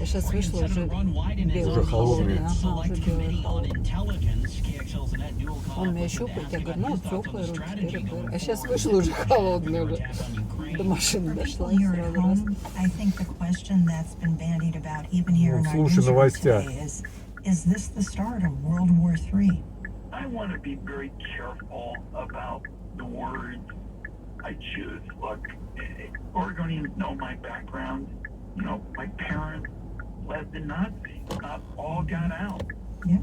Я сейчас вышла уже белый. Уже холодный. Ага, уже белый холодный. Он меня щупает, я говорю, ну, теплые руки, теперь. А сейчас вышла уже холодный уже. До машины дошла и сразу раз. Слушай новостях. Is this the start of World War III? I want to be very careful about the words I choose. Look, Oregonians know my background. You know, my parents led the Nazis. Not all got out. Yeah.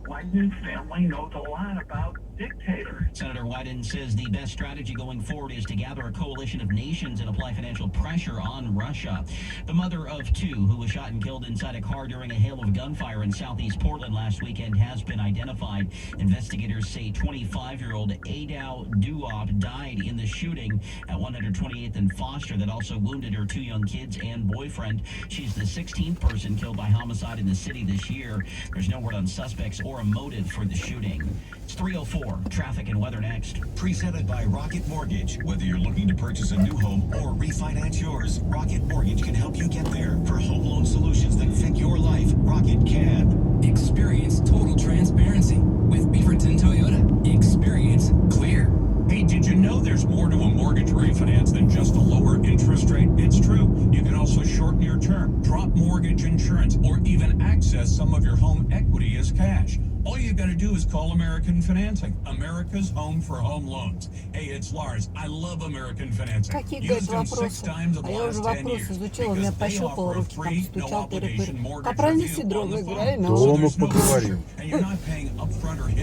Wyden's family knows a lot about dictators. Senator Wyden says the best strategy going forward is to gather a coalition of nations and apply financial pressure on Russia. The mother of two who was shot and killed inside a car during a hail of gunfire in southeast Portland last weekend has been identified. Investigators say 25-year-old Adao Duop died in the shooting at 128th and Foster that also wounded her two young kids and boyfriend. She's the 16th person killed by homicide in the city this year. There's no word on suspects or a motive for the shooting. It's 3:04. Traffic and weather next. Presented by Rocket Mortgage. Whether you're looking to purchase a new home or refinance yours, Rocket Mortgage can help you get there. For home loan solutions that fit your life, Rocket can. Experience total transparency with Beaverton Toyota. Experience clear. Hey, did you know there's more to a mortgage refinance than just a lower interest rate? It's true. You can also shorten your term, drop mortgage insurance, or even access some of your home equity as cash. All you got to do is call American Financing, America's home for home loans. Hey, it's Lars. I love American Financing. Какие, говорит, вопросы? А я уже вопрос изучила, меня пощупал руки, там стучал, перепыр. А правильно Сидорова играй, но... Дома поговорим.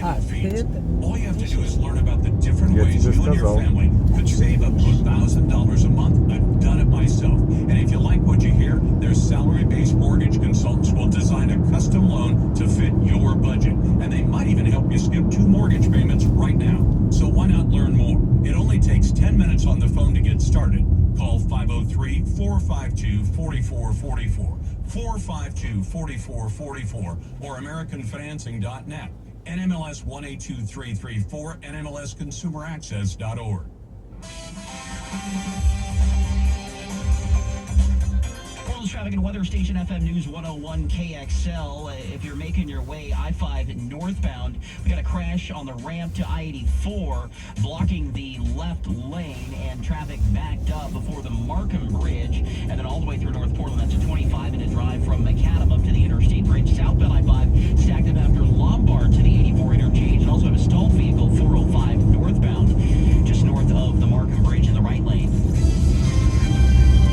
А, это? All you have to do is learn about the different ways тебе you and your сказал. family could save up to $1,000 a month. I've done it myself. And if you like what you hear, their salary-based mortgage consultants will design a custom loan to fit your budget. And they might even help you skip 2 mortgage payments right now. So why not learn more? It only takes 10 minutes on the phone to get started. Call 503-452-4444, 452-4444, or AmericanFinancing.net. NMLS 182334, NMLSConsumerAccess.org. Portland's traffic and weather station FM News 101 KXL. If you're making your way I-5 northbound, we got a crash on the ramp to I-84, blocking the left lane, and traffic backed up before the Markham Bridge, and then all the way through North Portland. That's a 25-minute drive from Macadam up to the Interstate Bridge. Southbound I-5 stacked up after Lombard to the 84 interchange, and also have a stalled vehicle 405 northbound, just north of the Markham Bridge in the right lane.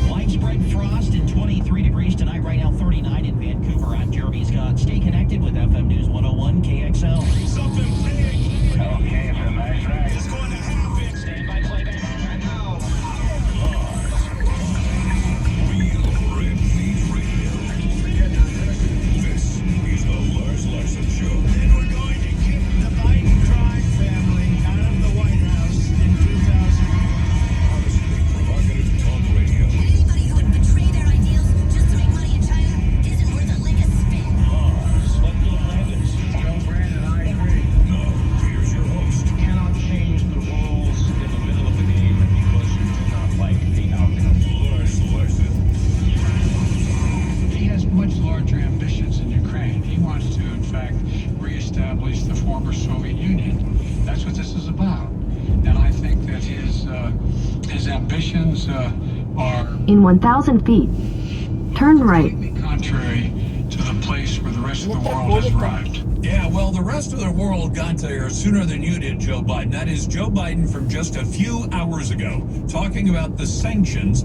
Widespread frost and 23 degrees tonight, right now 39 in Vancouver. I'm Jeremy Scott. Stay connected with FM News 101 KXL. Something big! Okay, it's a nice night. It's going to happen! Stand by playback right now. Real Red Meat Radio. This is the Lars Larson Show. And we're going to kick the Biden crime family out of the White House in 2000. Honestly provocative talk radio. Anybody who would betray their ideals just to make money in China isn't worth a lick of spit. Let the Landis. Joe Brandon, I agree. Now, here's your host. You cannot change the rules in the middle of the game because you do not like the outcome. Lars Larson. He has much larger ambitions in Ukraine. He wants to, in fact, reestablish the former Soviet Union. That's what this is about. And I think that his ambitions are In 1,000 feet, turn right. completely contrary to the place where the rest of the world has arrived. Yeah, well, the rest of the world got there sooner than you did, Joe Biden. That is Joe Biden from just a few hours ago, talking about the sanctions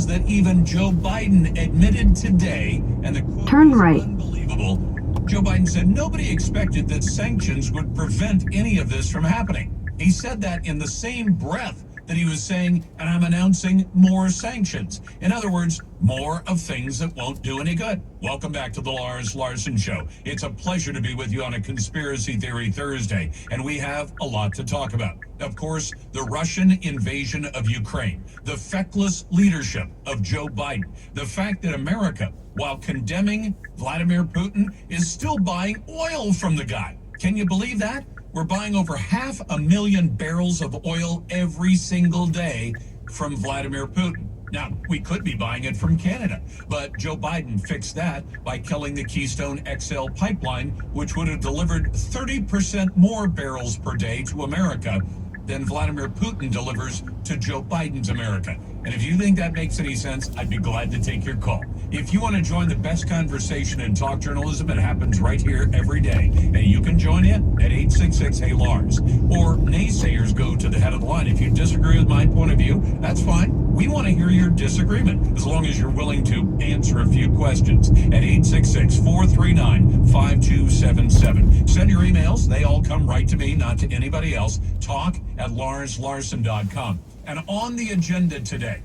that even Joe Biden admitted today, and the quote Turn is right. unbelievable. Joe Biden said nobody expected that sanctions would prevent any of this from happening. He said that in the same breath that he was saying, and I'm announcing more sanctions. In other words, more of things that won't do any good. Welcome back to the Lars Larson Show. It's a pleasure to be with you on a Conspiracy Theory Thursday, and we have a lot to talk about. Of course, the Russian invasion of Ukraine, the feckless leadership of Joe Biden, the fact that America, while condemning Vladimir Putin, is still buying oil from the guy. Can you believe that? We're buying over 500,000 barrels of oil every single day from Vladimir Putin. Now, we could be buying it from Canada, but Joe Biden fixed that by killing the Keystone XL pipeline, which would have delivered 30% more barrels per day to America than Vladimir Putin delivers to Joe Biden's America. And if you think that makes any sense, I'd be glad to take your call. If you want to join the best conversation in talk journalism, it happens right here every day. And you can join in at 866-HEY-LARS. Or naysayers go to the head of the line. If you disagree with my point of view, that's fine. We want to hear your disagreement, as long as you're willing to answer a few questions at 866-439-5277. Send your emails. They all come right to me, not to anybody else. Talk@LarsLarson.com. And on the agenda today,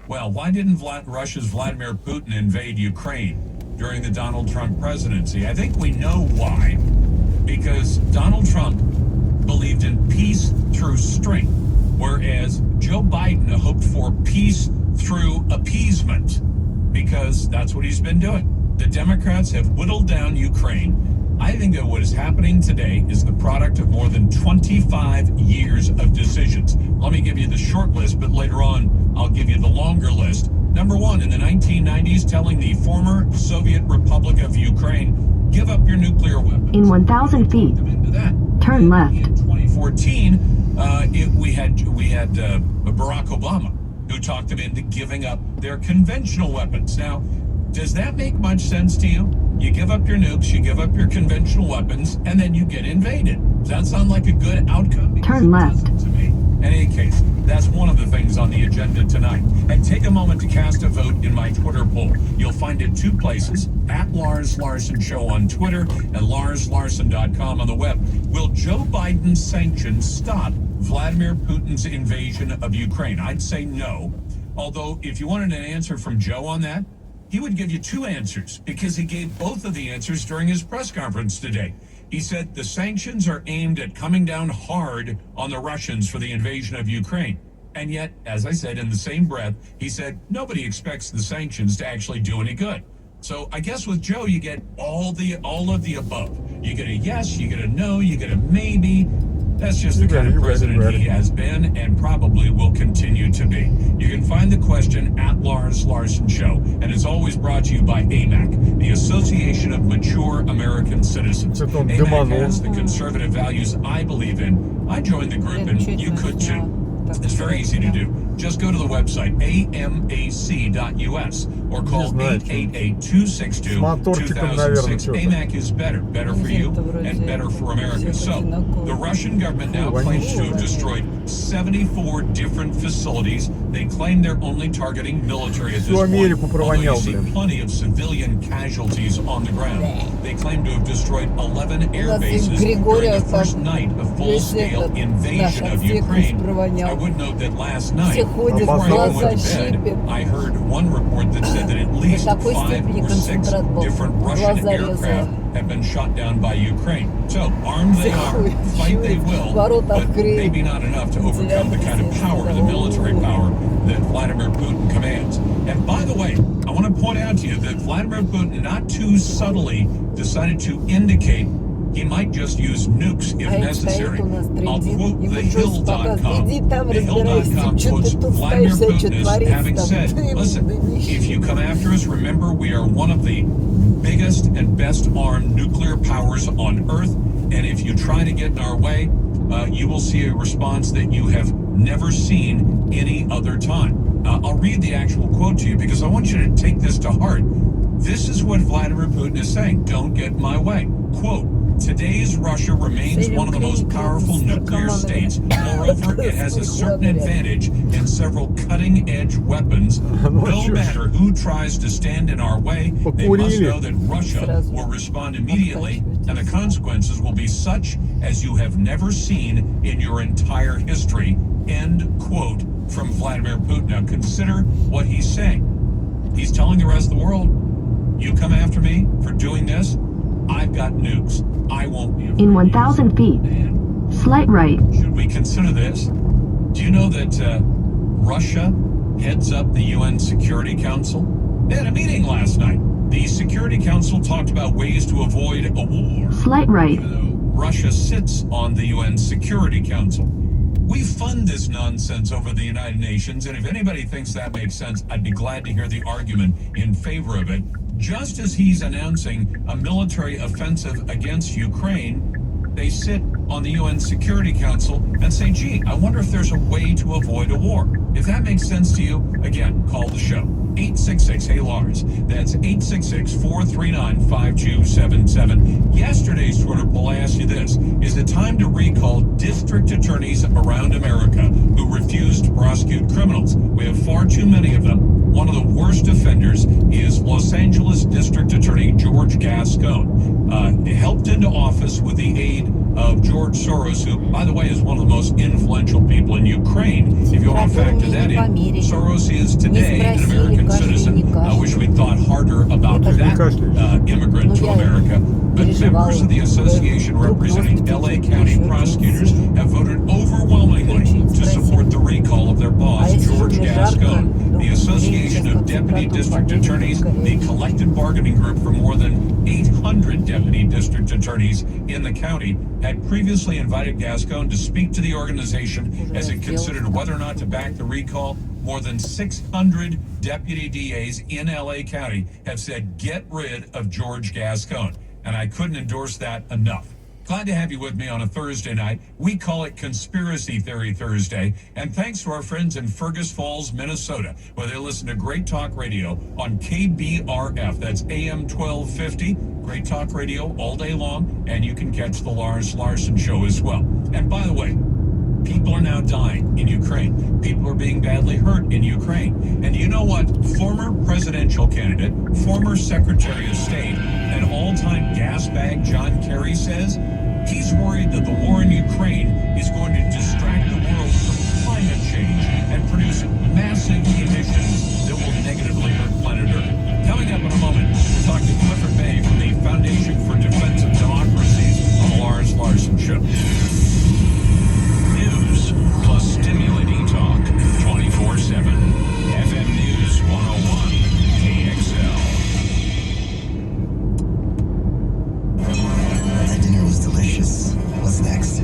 well, why didn't Russia's Vladimir Putin invade Ukraine during the Donald Trump presidency? I think we know why. Because Donald Trump believed in peace through strength, whereas Joe Biden hoped for peace through appeasement, because that's what he's been doing. The Democrats have whittled down Ukraine. I think that what is happening today is the product of more than 25 years of decisions. Let me give you the short list, but later on, I'll give you the longer list. Number one, in the 1990s, telling the former Soviet Republic of Ukraine, give up your nuclear weapons. In 1,000 feet, turn left. In 2014, we had Barack Obama, who talked them into giving up their conventional weapons. Now, does that make much sense to you? You give up your nukes, you give up your conventional weapons, and then you get invaded. Does that sound like a good outcome? Turn left. To me. In any case, that's one of the things on the agenda tonight. And take a moment to cast a vote in my Twitter poll. You'll find it two places, at Lars Larson Show on Twitter and LarsLarson.com on the web. Will Joe Biden's sanctions stop Vladimir Putin's invasion of Ukraine? I'd say no. Although, if you wanted an answer from Joe on that, he would give you two answers, because he gave both of the answers during his press conference today. He said the sanctions are aimed at coming down hard on the Russians for the invasion of Ukraine. And yet, as I said, in the same breath, he said nobody expects the sanctions to actually do any good. So I guess with Joe, you get all of the above. You get a yes, you get a no, you get a maybe. That's just the kind of president he has been and probably will continue to be. You can find the question at Lars Larson Show, and it's always brought to you by AMAC, the Association of Mature American Citizens. AMAC has the conservative values I believe in. I joined the group, and you could too. It's very easy to do. Just go to the website, amac.us, or call 888-262-2006. AMAC is better for you and better for America. So, the Russian government now claims to have destroyed 74 different facilities. They claim they're only targeting military at this point, although you see plenty of civilian casualties on the ground. They claim to have destroyed 11 air bases during the first night of full-scale invasion of Ukraine. I would note that last night, before I went to bed, I heard one report that said that at least 5 or 6 different Russian aircraft have been shot down by Ukraine. So, armed they are, fight they will, but maybe not enough to overcome the kind of power, the military power, that Vladimir Putin commands. And by the way, I want to point out to you that Vladimir Putin, not too subtly, decided to indicate he might just use nukes if necessary. I'll quote TheHill.com. TheHill.com quotes Vladimir Putin as having said, listen, if you come after us, remember we are one of the biggest and best armed nuclear powers on Earth, and if you try to get in our way, you will see a response that you have never seen any other time. I'll read the actual quote to you because I want you to take this to heart. This is what Vladimir Putin is saying. Don't get in my way. Quote, today's Russia remains one of the most powerful nuclear states. Moreover, it has a certain advantage in several cutting-edge weapons. No matter who tries to stand in our way, they must know that Russia will respond immediately, and the consequences will be such as you have never seen in your entire history. End quote from Vladimir Putin. Now consider what he's saying. He's telling the rest of the world, you come after me for doing this, I've got nukes. I won't be afraid. In 1,000 feet, slight right. Should we consider this? Do you know that Russia heads up the UN Security Council? They had a meeting last night. The Security Council talked about ways to avoid a war. Slight right. Even though Russia sits on the UN Security Council. We fund this nonsense over the United Nations, and if anybody thinks that makes sense, I'd be glad to hear the argument in favor of it. Just as he's announcing a military offensive against Ukraine, they sit on the UN Security Council and say, gee, I wonder if there's a way to avoid a war. If that makes sense to you, again, call the show. 866-HEY-LARS. That's 866-439-5277. Yesterday's Twitter poll asked you this. Is it time to recall district attorneys around America who refuse to prosecute criminals? We have far too many of them. One of the worst offenders is Los Angeles District Attorney George Gascon. Helped into office with the aid of George Soros, who, by the way, is one of the most influential people in Ukraine. If you want to factor that in, Soros is today an American citizen. I wish we'd thought harder about that immigrant to America. But members of the association representing LA County prosecutors have voted overwhelmingly to support the recall of their boss, George Gascon. The Association of Deputy District Attorneys, the collective bargaining group for more than 800 deputy district attorneys in the county, had previously invited Gascon to speak to the organization as it considered whether or not to back the recall. More than 600 deputy DAs in LA County have said, get rid of George Gascon. And I couldn't endorse that enough. Glad to have you with me on a Thursday night. We call it Conspiracy Theory Thursday. And thanks to our friends in Fergus Falls, Minnesota, where they listen to Great Talk Radio on KBRF. That's AM 1250. Great Talk Radio all day long. And you can catch the Lars Larson Show as well. And by the way, people are now dying in Ukraine. People are being badly hurt in Ukraine. And you know what? Former presidential candidate, former Secretary of State, and all-time gas bag John Kerry says he's worried that the war in Ukraine is going to distract the world from climate change and produce massive emissions that will negatively hurt planet Earth. Coming up in a moment, we'll talk to Clifford Bay from the Foundation for Defense of Democracies on the Lars Larson Show. News plus stimulating talk 24/7. FM News 101 KXL. That dinner was delicious. What's next? I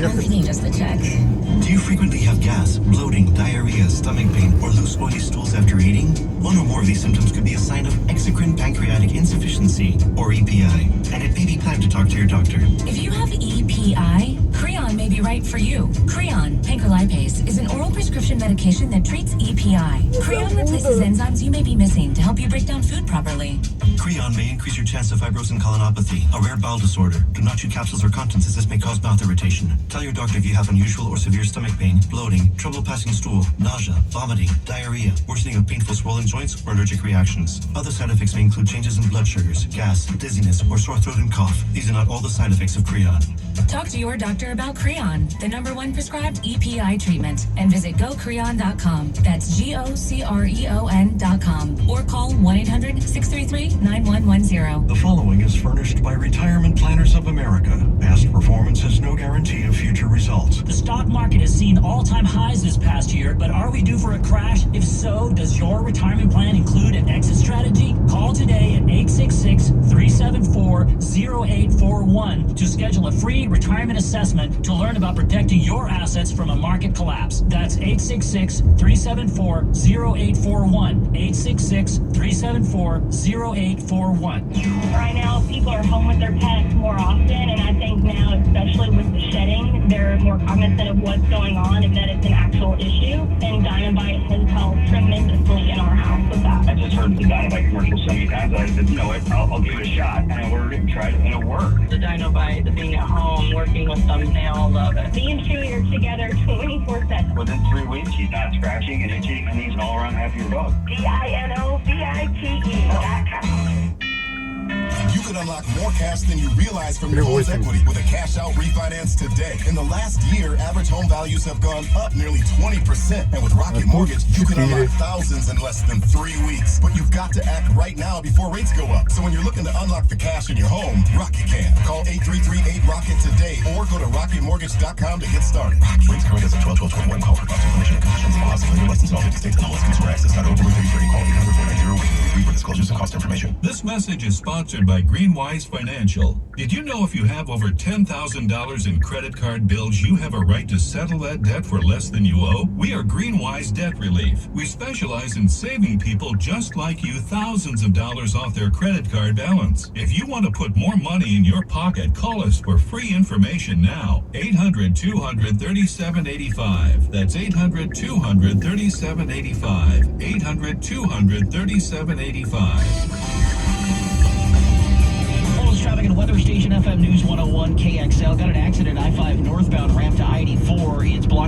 don't think he does the check. Do you frequently have gas, bloating, diarrhea, stomach pain, or loose oily stools after eating? One or more of these symptoms could be a sign of exocrine pancreatic insufficiency, or EPI, and it may be time to talk to your doctor. If you have EPI, Creon may be right for you. Creon, pancrelipase, is an oral prescription medication that treats EPI. Creon replaces enzymes you may be missing to help you break down food properly. Creon may increase your chance of fibrosing colonopathy, a rare bowel disorder. Do not chew capsules or contents as this may cause mouth irritation. Tell your doctor if you have unusual or severe stomach pain, bloating, trouble passing stool, nausea, vomiting, diarrhea, worsening of painful swollen joints, or allergic reactions. Other side effects may include changes in blood sugars, gas, dizziness, or sore throat and cough. These are not all the side effects of Creon. Talk to your doctor about Creon, the #1 prescribed EPI treatment, and visit gocreon.com. That's GOCREON.com, or call 1-800-633-9110. The following is furnished by Retirement Planners of America. Past performance has no guarantee of future results. The stock market has seen all-time highs this past year, but are we due for a crash? If so, does your retirement plan include an exit strategy? Call today at 866-374-0841 to schedule a free retirement assessment to learn about protecting your assets from a market collapse. That's 866-374-0841. 866-374-0841. Right now, people are home with their pets more often, and I think now, especially with the shedding, they're more cognizant of what's going on and that it's an actual issue. And Dynabite has helped tremendously in our house with that. I just heard the Dynabite commercial so many times. I said, you know what, I'll give it a shot. And I ordered it and tried it, and it worked. The Dynabite, the being at home, working with them, they all love it. Me and Chewy are together 24/7. Within 3 weeks, she's not scratching and itching, and he's an all-around happier dog. DINOVITE.com. You could unlock more cash than you realize from your home's equity with a cash-out refinance today. In the last year, average home values have gone up nearly 20%. And with Rocket Mortgage, you can unlock thousands in less than 3 weeks. But you've got to act right now before rates go up. So when you're looking to unlock the cash in your home, Rocket can. Call 8338-ROCKET today or go to rocketmortgage.com to get started. Rates current as of 12/12/21. Call for cost information and conditions. Policy lender licensed in all 50 states. MLS consumer access.org. 3030. Call 800-490-0833 for disclosures and cost information. information. This message is sponsored by Greenwise Financial. Did you know if you have over $10,000 in credit card bills, you have a right to settle that debt for less than you owe? We are Greenwise Debt Relief. We specialize in saving people just like you thousands of dollars off their credit card balance. If you want to put more money in your pocket, call us for free information now. 800-200-3785. That's 800-200-3785. 800-200-3785. Traffic and weather station FM News 101 KXL got an accident I-5 northbound ramp to I-84. It's blocking